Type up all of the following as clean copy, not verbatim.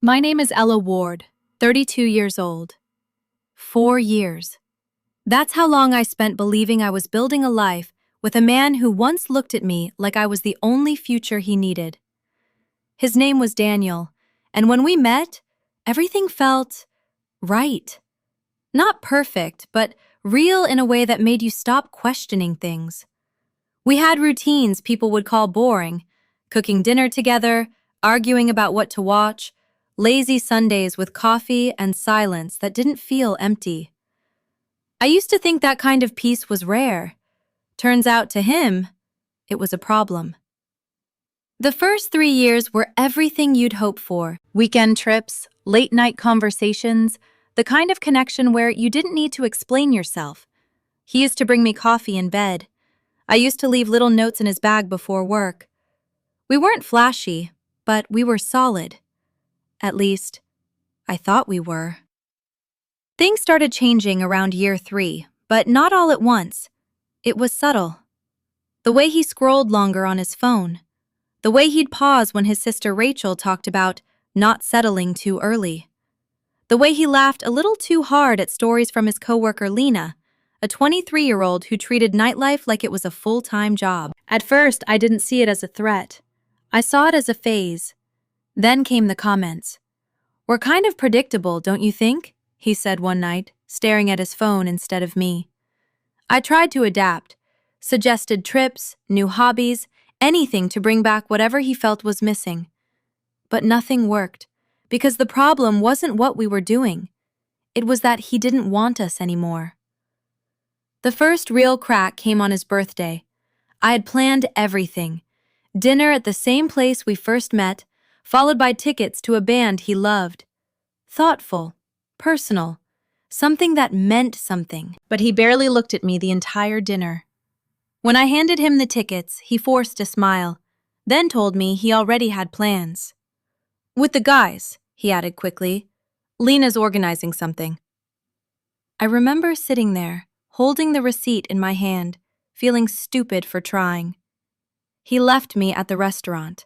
My name is Ella Ward, 32 years old. 4 years. That's how long I spent believing I was building a life with a man who once looked at me like I was the only future he needed. His name was Daniel, and when we met, everything felt right. Not perfect, but real in a way that made you stop questioning things. We had routines people would call boring, cooking dinner together, arguing about what to watch, lazy Sundays with coffee and silence that didn't feel empty. I used to think that kind of peace was rare. Turns out to him, it was a problem. The first 3 years were everything you'd hope for. Weekend trips, late-night conversations, the kind of connection where you didn't need to explain yourself. He used to bring me coffee in bed. I used to leave little notes in his bag before work. We weren't flashy, but we were solid. At least, I thought we were. Things started changing around year 3, but not all at once. It was subtle. The way he scrolled longer on his phone. The way he'd pause when his sister Rachel talked about not settling too early. The way he laughed a little too hard at stories from his coworker Lena, a 23-year-old who treated nightlife like it was a full-time job. At first, I didn't see it as a threat. I saw it as a phase. Then came the comments. "We're kind of predictable, don't you think?" he said one night, staring at his phone instead of me. I tried to adapt, suggested trips, new hobbies, anything to bring back whatever he felt was missing. But nothing worked, because the problem wasn't what we were doing. It was that he didn't want us anymore. The first real crack came on his birthday. I had planned everything. Dinner at the same place we first met, followed by tickets to a band he loved. Thoughtful, personal, something that meant something. But he barely looked at me the entire dinner. When I handed him the tickets, he forced a smile, then told me he already had plans. "With the guys," he added quickly. "Lena's organizing something." I remember sitting there, holding the receipt in my hand, feeling stupid for trying. He left me at the restaurant,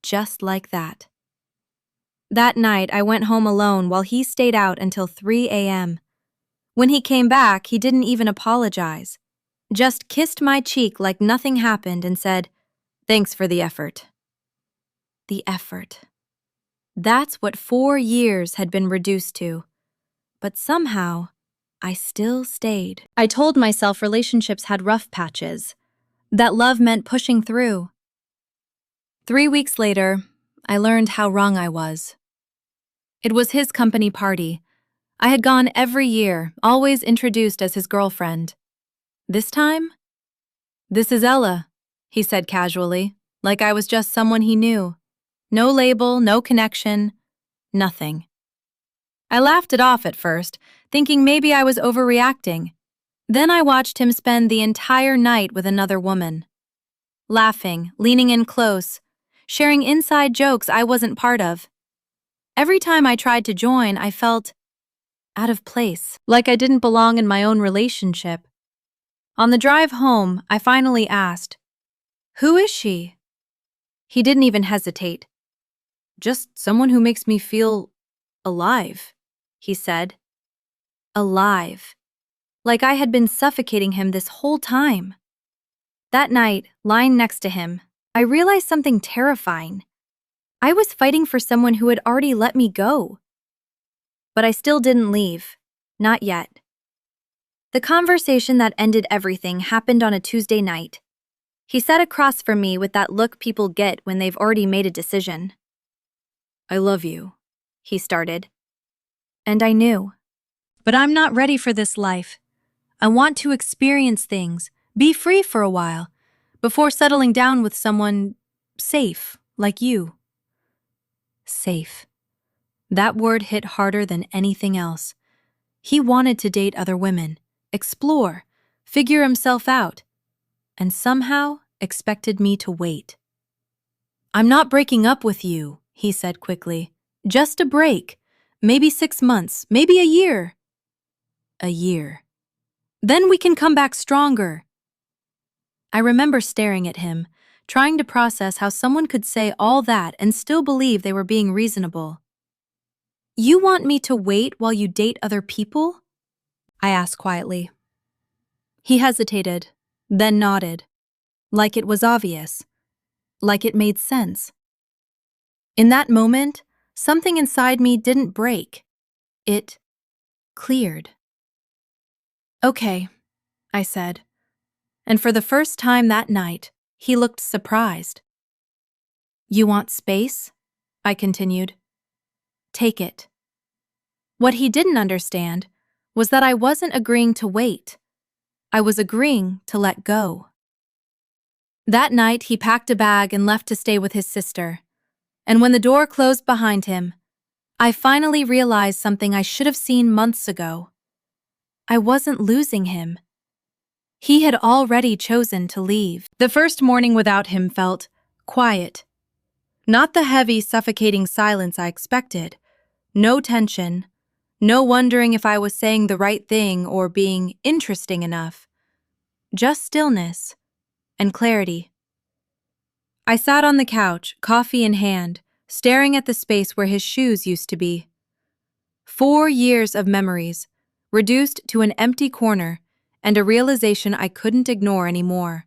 just like that. That night, I went home alone while he stayed out until 3 a.m. When he came back, he didn't even apologize. Just kissed my cheek like nothing happened and said, "Thanks for the effort." The effort. That's what 4 years had been reduced to. But somehow, I still stayed. I told myself relationships had rough patches, that love meant pushing through. 3 weeks later, I learned how wrong I was. It was his company party. I had gone every year, always introduced as his girlfriend. This time? "This is Ella," he said casually, like I was just someone he knew. No label, no connection, nothing. I laughed it off at first, thinking maybe I was overreacting. Then I watched him spend the entire night with another woman. Laughing, leaning in close, sharing inside jokes I wasn't part of. Every time I tried to join, I felt out of place, like I didn't belong in my own relationship. On the drive home, I finally asked, "Who is she?" He didn't even hesitate. "Just someone who makes me feel alive," he said. Alive. Like I had been suffocating him this whole time. That night, lying next to him, I realized something terrifying. I was fighting for someone who had already let me go. But I still didn't leave. Not yet. The conversation that ended everything happened on a Tuesday night. He sat across from me with that look people get when they've already made a decision. "I love you," he started. And I knew. But I'm not ready for this life. I want to experience things, be free for a while, before settling down with someone safe, like you. Safe. That word hit harder than anything else. He wanted to date other women, explore, figure himself out, and somehow expected me to wait. "I'm not breaking up with you," he said quickly. "Just a break. Maybe 6 months, maybe a year." A year. "Then we can come back stronger." I remember staring at him, trying to process how someone could say all that and still believe they were being reasonable. You want me to wait while you date other people? I asked quietly. He hesitated, then nodded, like it was obvious, like it made sense. In that moment, something inside me didn't break. It cleared. Okay, I said, and for the first time that night, he looked surprised. You want space? I continued. Take it. What he didn't understand was that I wasn't agreeing to wait. I was agreeing to let go. That night, he packed a bag and left to stay with his sister. And when the door closed behind him, I finally realized something I should have seen months ago. I wasn't losing him. He had already chosen to leave. The first morning without him felt quiet. Not the heavy, suffocating silence I expected. No tension. No wondering if I was saying the right thing or being interesting enough. Just stillness and clarity. I sat on the couch, coffee in hand, staring at the space where his shoes used to be. 4 years of memories, reduced to an empty corner, and a realization I couldn't ignore anymore.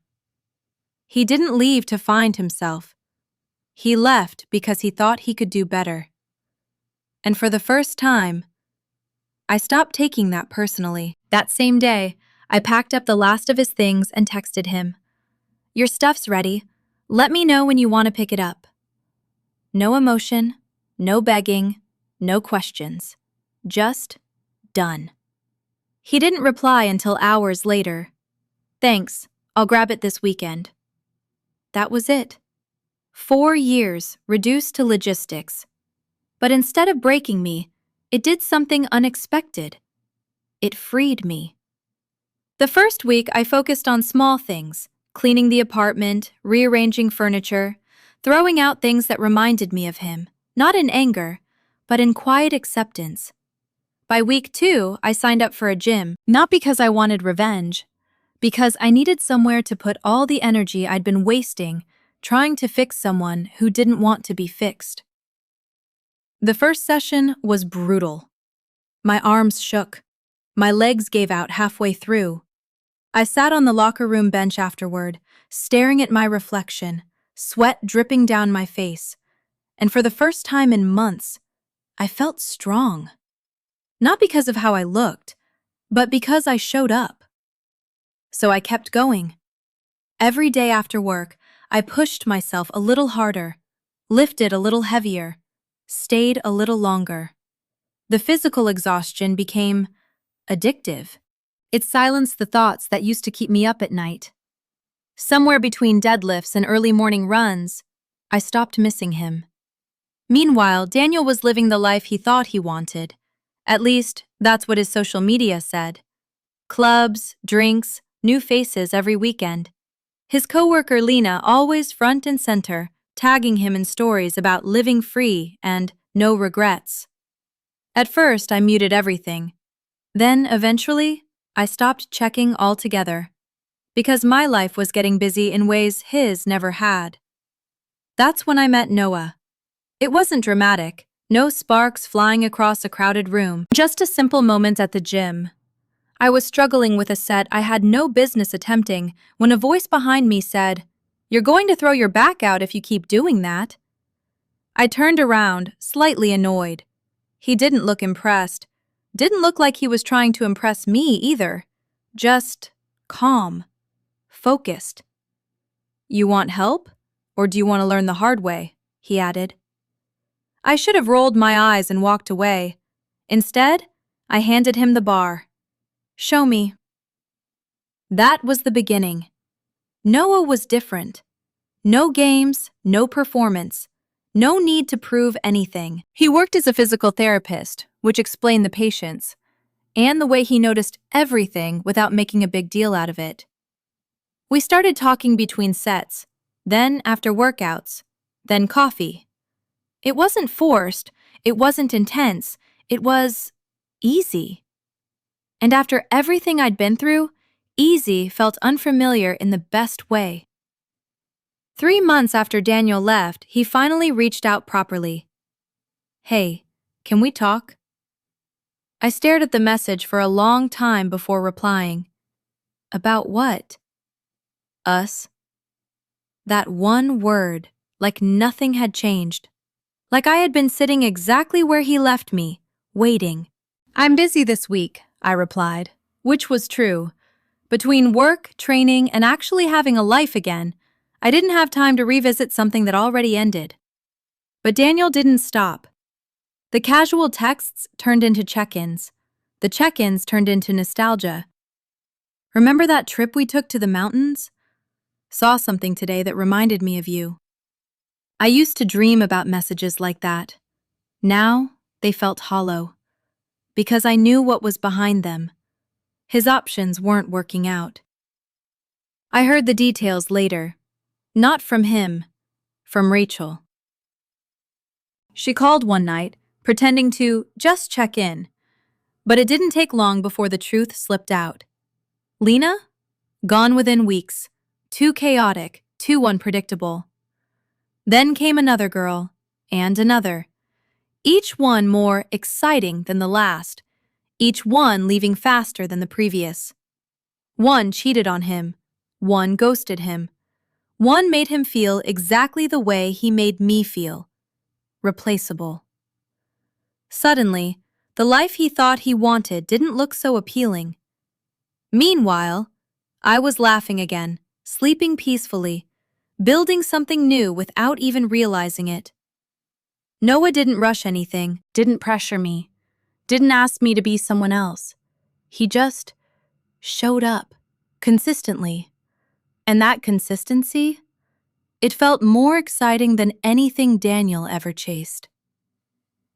He didn't leave to find himself. He left because he thought he could do better. And for the first time, I stopped taking that personally. That same day, I packed up the last of his things and texted him. Your stuff's ready. Let me know when you want to pick it up. No emotion, no begging, no questions. Just done. He didn't reply until hours later. Thanks, I'll grab it this weekend. That was it. 4 years reduced to logistics. But instead of breaking me, it did something unexpected. It freed me. The first week, I focused on small things, cleaning the apartment, rearranging furniture, throwing out things that reminded me of him, not in anger, but in quiet acceptance. By week 2, I signed up for a gym, not because I wanted revenge, because I needed somewhere to put all the energy I'd been wasting trying to fix someone who didn't want to be fixed. The first session was brutal. My arms shook. My legs gave out halfway through. I sat on the locker room bench afterward, staring at my reflection, sweat dripping down my face, and for the first time in months, I felt strong. Not because of how I looked, but because I showed up. So I kept going. Every day after work, I pushed myself a little harder, lifted a little heavier, stayed a little longer. The physical exhaustion became addictive. It silenced the thoughts that used to keep me up at night. Somewhere between deadlifts and early morning runs, I stopped missing him. Meanwhile, Daniel was living the life he thought he wanted. At least, that's what his social media said. Clubs, drinks, new faces every weekend. His coworker Lena always front and center, tagging him in stories about living free and no regrets. At first, I muted everything. Then, eventually, I stopped checking altogether, because my life was getting busy in ways his never had. That's when I met Noah. It wasn't dramatic, no sparks flying across a crowded room, just a simple moment at the gym. I was struggling with a set I had no business attempting when a voice behind me said, "You're going to throw your back out if you keep doing that." I turned around, slightly annoyed. He didn't look impressed. Didn't look like he was trying to impress me either. Just calm, focused. You want help? Or do you want to learn the hard way? He added. I should have rolled my eyes and walked away. Instead, I handed him the bar. Show me. That was the beginning. Noah was different. No games, no performance. No need to prove anything. He worked as a physical therapist, which explained the patients, and the way he noticed everything without making a big deal out of it. We started talking between sets, then after workouts, then coffee. It wasn't forced, it wasn't intense, it was easy. And after everything I'd been through, easy felt unfamiliar in the best way. 3 months after Daniel left, he finally reached out properly. Hey, Can we talk? I stared at the message for a long time before replying. About what? Us. That one word, like nothing had changed. Like I had been sitting exactly where he left me, waiting. I'm busy this week, I replied, which was true. Between work, training, and actually having a life again, I didn't have time to revisit something that already ended. But Daniel didn't stop. The casual texts turned into check-ins. The check-ins turned into nostalgia. Remember that trip we took to the mountains? Saw something today that reminded me of you. I used to dream about messages like that. Now, they felt hollow. Because I knew what was behind them. His options weren't working out. I heard the details later. Not from him, from Rachel. She called one night, pretending to just check in. But it didn't take long before the truth slipped out. Lena? Gone within weeks. Too chaotic, too unpredictable. Then came another girl, and another. Each one more exciting than the last. Each one leaving faster than the previous. One cheated on him. One ghosted him. One made him feel exactly the way he made me feel. Replaceable. Suddenly, the life he thought he wanted didn't look so appealing. Meanwhile, I was laughing again, sleeping peacefully, building something new without even realizing it. Noah didn't rush anything, didn't pressure me, didn't ask me to be someone else. He just showed up, consistently. And that consistency, it felt more exciting than anything Daniel ever chased.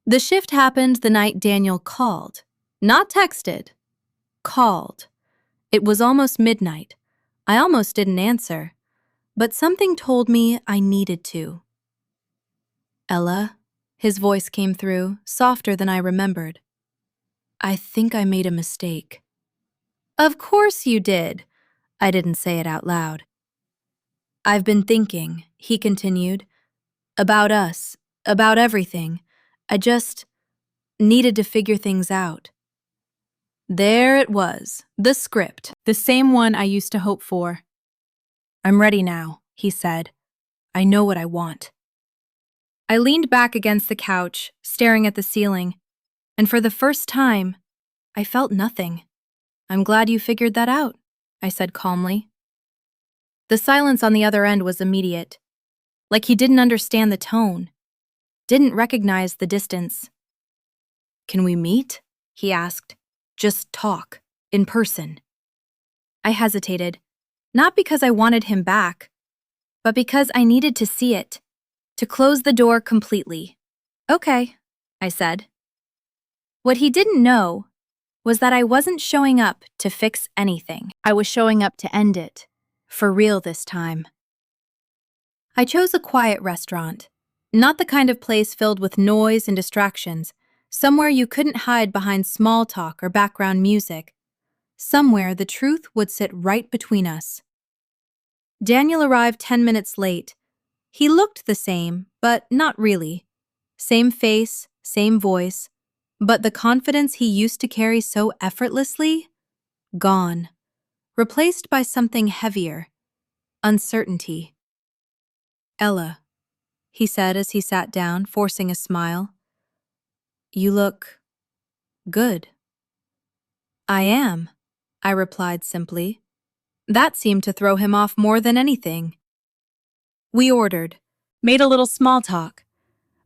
The shift happened the night Daniel called, not texted, called. It was almost midnight. I almost didn't answer, but something told me I needed to. Ella, his voice came through, softer than I remembered. I think I made a mistake. Of course you did. I didn't say it out loud. I've been thinking, he continued, about us, about everything. I just needed to figure things out. There it was, the script, the same one I used to hope for. I'm ready now, he said. I know what I want. I leaned back against the couch, staring at the ceiling, and for the first time, I felt nothing. I'm glad you figured that out, I said calmly. The silence on the other end was immediate, like he didn't understand the tone, didn't recognize the distance. Can we meet? He asked. Just talk, in person. I hesitated, not because I wanted him back, but because I needed to see it, to close the door completely. Okay, I said. What he didn't know was that I wasn't showing up to fix anything. I was showing up to end it, for real this time. I chose a quiet restaurant, not the kind of place filled with noise and distractions, somewhere you couldn't hide behind small talk or background music, somewhere the truth would sit right between us. Daniel arrived 10 minutes late. He looked the same, but not really. Same face, same voice, but the confidence he used to carry so effortlessly, gone, replaced by something heavier, uncertainty. Ella, he said as he sat down, forcing a smile. You look good. I am, I replied simply. That seemed to throw him off more than anything. We ordered, made a little small talk,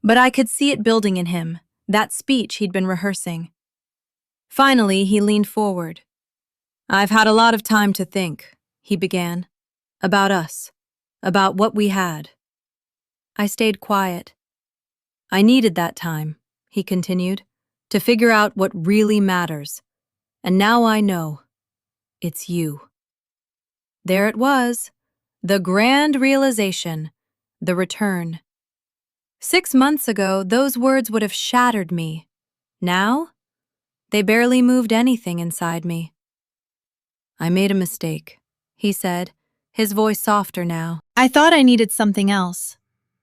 but I could see it building in him, that speech he'd been rehearsing. Finally, he leaned forward. I've had a lot of time to think, he began, about us, about what we had. I stayed quiet. I needed that time, he continued, to figure out what really matters. And now I know. It's you. There it was. The grand realization. The return. 6 months ago, those words would have shattered me. Now, they barely moved anything inside me. I made a mistake, he said, his voice softer now. I thought I needed something else,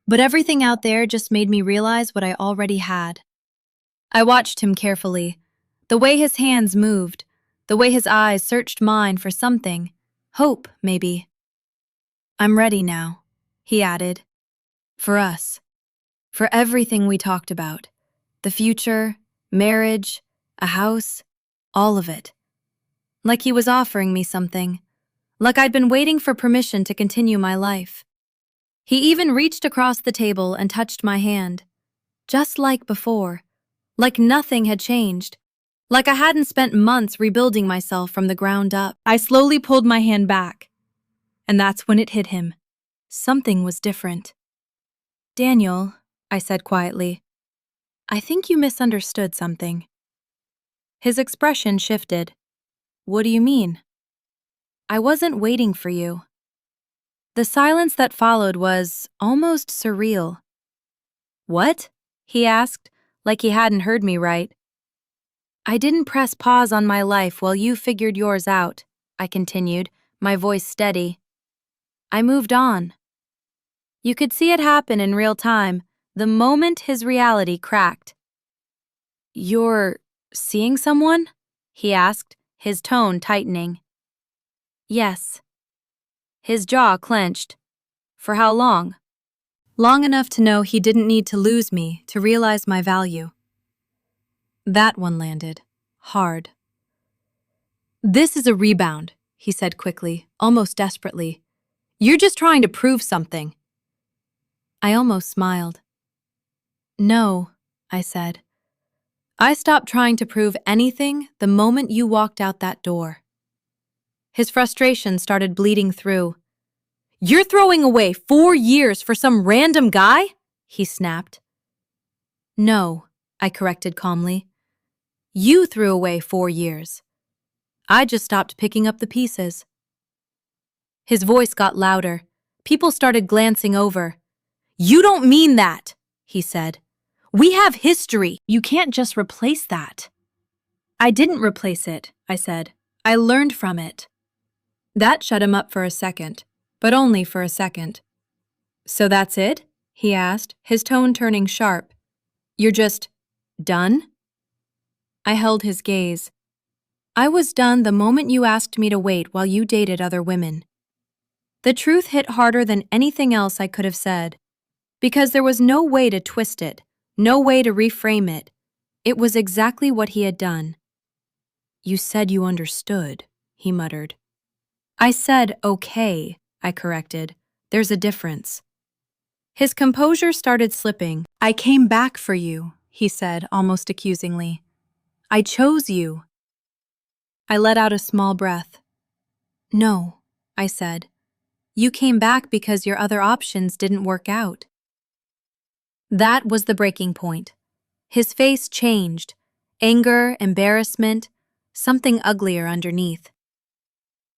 but everything out there just made me realize what I already had. I watched him carefully. The way his hands moved, the way his eyes searched mine for something. Hope, maybe. "I'm ready now," he added. "For us. For everything we talked about. The future, marriage, a house, all of it. Like he was offering me something. Like I'd been waiting for permission to continue my life. He even reached across the table and touched my hand. Just like before. Like nothing had changed. Like I hadn't spent months rebuilding myself from the ground up. I slowly pulled my hand back. And that's when it hit him. Something was different. "Daniel," I said quietly, "I think you misunderstood something." His expression shifted. "What do you mean?" "I wasn't waiting for you." The silence that followed was almost surreal. "What?" he asked, like he hadn't heard me right. "I didn't press pause on my life while you figured yours out," I continued, my voice steady. "I moved on." You could see it happen in real time, the moment his reality cracked. "You're seeing someone?" he asked, his tone tightening. "Yes." His jaw clenched. "For how long?" "Long enough to know he didn't need to lose me to realize my value." That one landed. Hard. "This is a rebound," he said quickly, almost desperately. "You're just trying to prove something." I almost smiled. "No," I said. "I stopped trying to prove anything the moment you walked out that door." His frustration started bleeding through. "You're throwing away 4 years for some random guy?" he snapped. "No," I corrected calmly. "You threw away 4 years. I just stopped picking up the pieces." His voice got louder. People started glancing over. "You don't mean that," he said. "We have history. You can't just replace that." "I didn't replace it," I said. "I learned from it." That shut him up for a second, but only for a second. "So that's it?" he asked, his tone turning sharp. "You're just done?" I held his gaze. "I was done the moment you asked me to wait while you dated other women." The truth hit harder than anything else I could have said, because there was no way to twist it, no way to reframe it. It was exactly what he had done. "You said you understood," he muttered. "I said okay," I corrected. "There's a difference." His composure started slipping. "I came back for you," he said, almost accusingly. "I chose you." I let out a small breath. "No," I said. "You came back because your other options didn't work out." That was the breaking point. His face changed. Anger, embarrassment, something uglier underneath.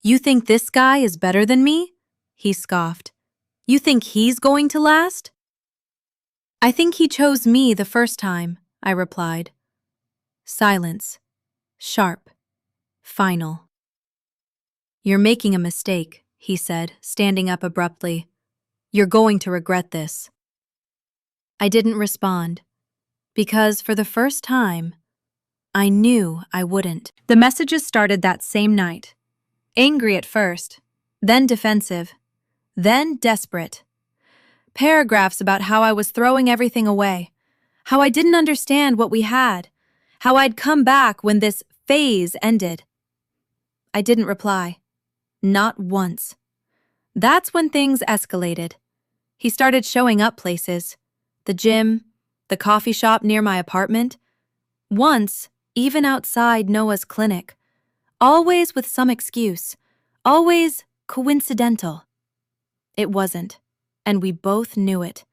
"You think this guy is better than me?" he scoffed. "You think he's going to last?" "I think he chose me the first time," I replied. Silence. Sharp. Final. "You're making a mistake," he said, standing up abruptly. "You're going to regret this." I didn't respond, because for the first time, I knew I wouldn't. The messages started that same night. Angry at first, then defensive, then desperate. Paragraphs about how I was throwing everything away, how I didn't understand what we had, how I'd come back when this phase ended. I didn't reply. Not once. That's when things escalated. He started showing up places. The gym, the coffee shop near my apartment. Once, even outside Noah's clinic. Always with some excuse. Always coincidental. It wasn't, and we both knew it.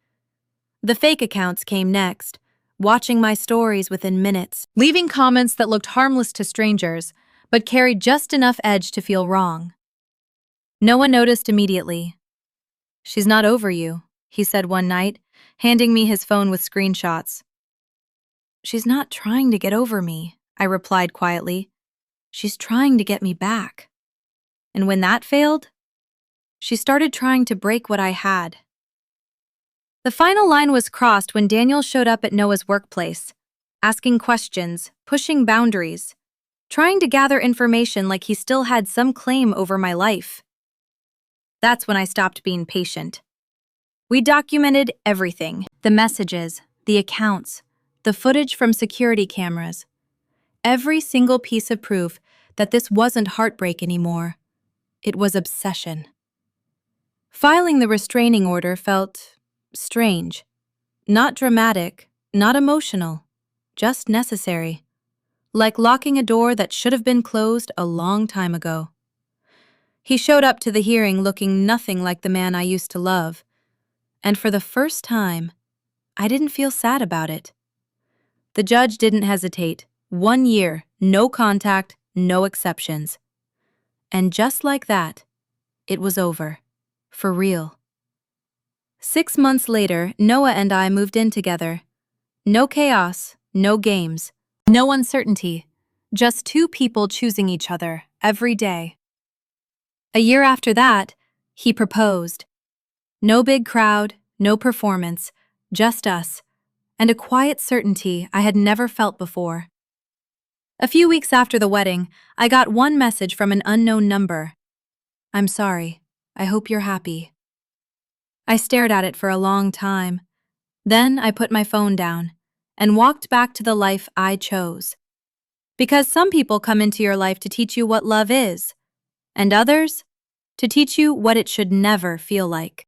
The fake accounts came next, watching my stories within minutes, leaving comments that looked harmless to strangers, but carried just enough edge to feel wrong. Noah noticed immediately. "She's not over you," he said one night, handing me his phone with screenshots. "She's not trying to get over me," I replied quietly. "She's trying to get me back." And when that failed, she started trying to break what I had. The final line was crossed when Daniel showed up at Noah's workplace. asking questions, pushing boundaries, trying to gather information like he still had some claim over my life. That's when I stopped being patient. We documented everything: the messages, the accounts, the footage from security cameras. Every single piece of proof that this wasn't heartbreak anymore. It was obsession. Filing the restraining order felt strange. Not dramatic, not emotional, just necessary. Like locking a door that should have been closed a long time ago. He showed up to the hearing looking nothing like the man I used to love. And for the first time, I didn't feel sad about it. The judge didn't hesitate. 1 year, no contact, no exceptions. And just like that, it was over. For real. 6 months later, Noah and I moved in together. No chaos, no games, no uncertainty. Just two people choosing each other every day. A year after that, he proposed. No big crowd, no performance, just us, and a quiet certainty I had never felt before. A few weeks after the wedding, I got one message from an unknown number. "I'm sorry. I hope you're happy." I stared at it for a long time. Then I put my phone down and walked back to the life I chose. Because some people come into your life to teach you what love is, and others to teach you what it should never feel like.